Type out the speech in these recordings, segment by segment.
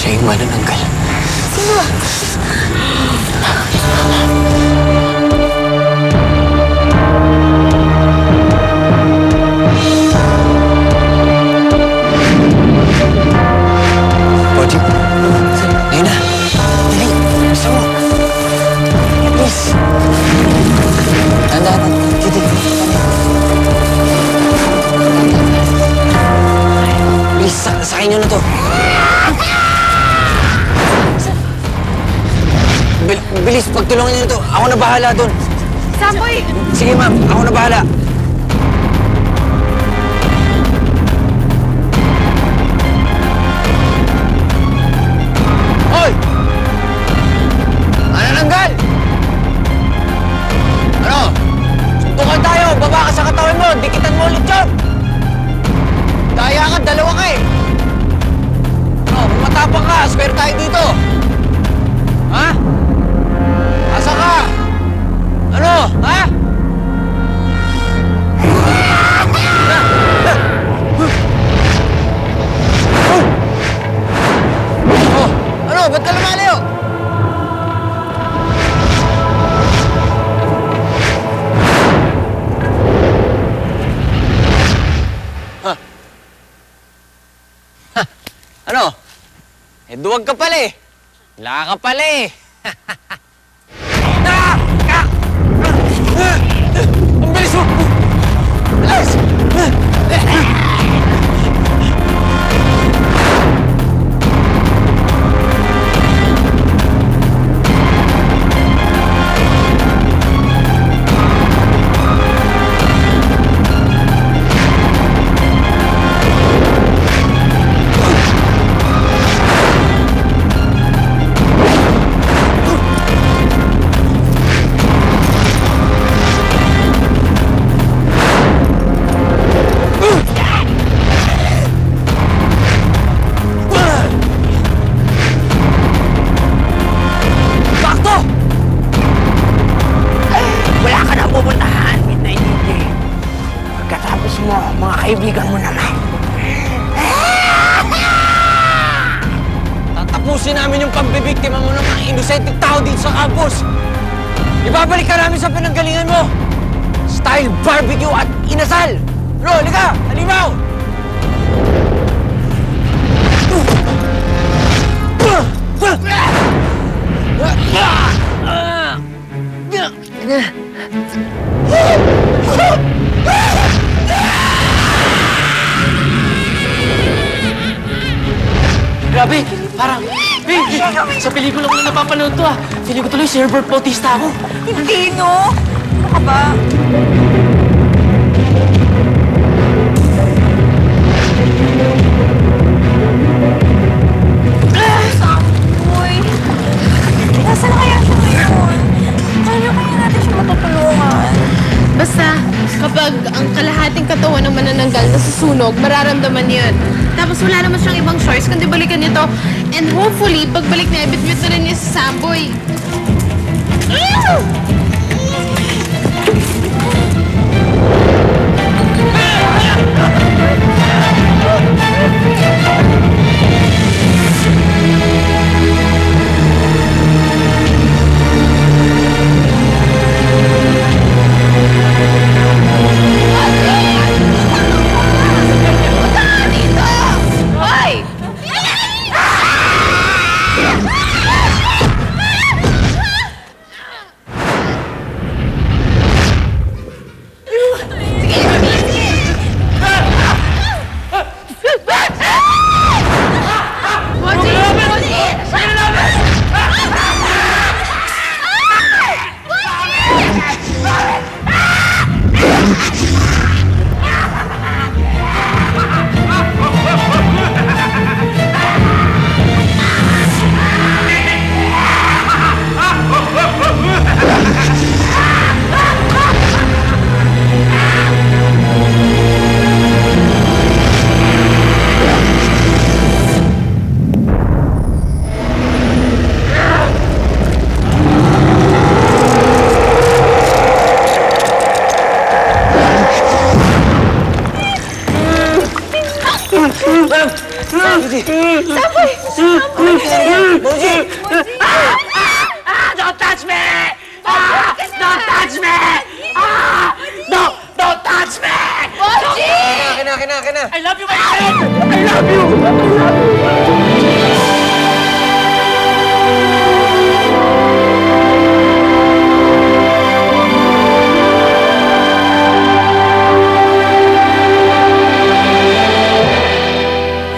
Siya yung manananggal. Sino? Pwede? Ngayon na. Dali. Gusto mo. Please. Tandaan. Kitty. Please, sakay nyo na to. Bilis, pagtulungan niyo na to. Ako na bahala doon. Samboy! Sige, ma'am. Ako na bahala. Hoy! Manananggal! Ano? Suntukan tayo. Baba ka sa katawan mo. Dikitan mo ulit yun. Daya ka. Dalawa ka eh. Ano? Kung matapang ka, square tayo dito. Ha? Asa ka? Ano? Ha? Oh, ano? Ba't ka lumalayo? Ha? Ha? Ano? Eh, duwag ka pala eh. Wala ka pala eh. Ang bilis mo! Bilis! Mga kaibigan mo naman. Tatapusin namin yung pagbibiktima mo ng mga inosenteng tao dito sa campus. Ibabalik ka namin sa pinanggalingan mo. Style barbecue at inasal. Bro, halika! Halimaw! Grabe, parang, sa pelikula ko na napapanood to ah. Feeling ko tuloy si Herbert Bautista ako. Hindi, no? Ano ka ba? Samboy! Nasaan na kaya siya ngayon? Paano kaya natin siya matutulungan? Basta, kapag ang kalahating katawan ng manananggal nasusunog, mararamdaman yan. Tapos wala naman siyang ibang choice kundi balikan nito. And hopefully, pagbalik niya, bit-bit na rin niya si Samboy. Boji! Don't touch me! Don't touch me! No! Don't touch me! Kina. I love you, my friend! I love you!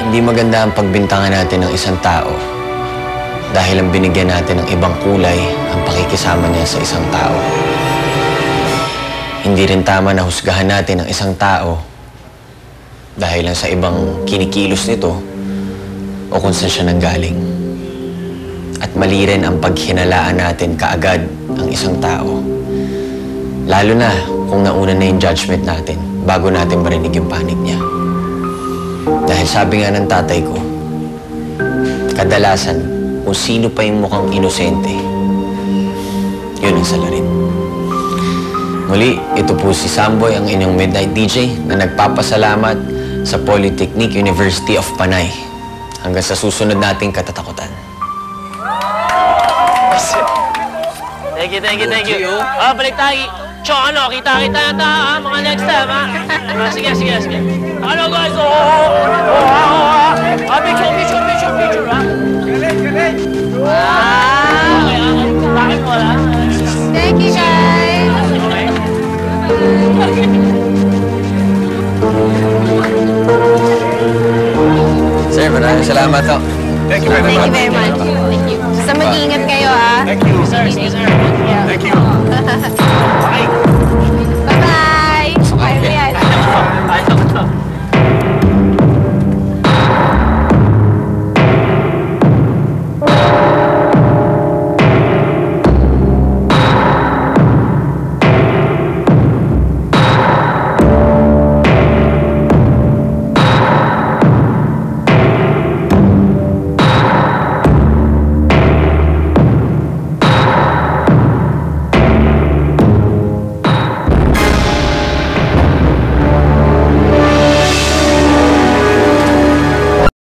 Hindi maganda ang pagbintangan natin ng isang tao dahil ang binigyan natin ng ibang kulay ang pakikisama niya sa isang tao. Hindi rin tama na husgahan natin ang isang tao dahil lang sa ibang kinikilos nito o kung saan siya nanggaling. At mali rin ang paghinalaan natin kaagad ang isang tao. Lalo na kung nauna na yung judgment natin bago natin marinig yung panig niya. Dahil sabi nga ng tatay ko, kadalasan, kung sino pa yung mukhang inosente, yun ang salarin. Muli, ito po si Samboy, ang inyong Midnight DJ, na nagpapasalamat sa Polytechnic University of Panay. Hanggang sa susunod nating katatakutan. Thank you. Balik tayo. Cho, kita na mga next time, ha? Sige. Ano, guys? Picture, ha? Galing. Okay. Bakit mo, ha? Thank you, guys! Sir, maraming salamat ho. Thank you very much. Thank you. Basta mag-iingat kayo, ah. Thank you. Sige, sir. Thank you. Okay.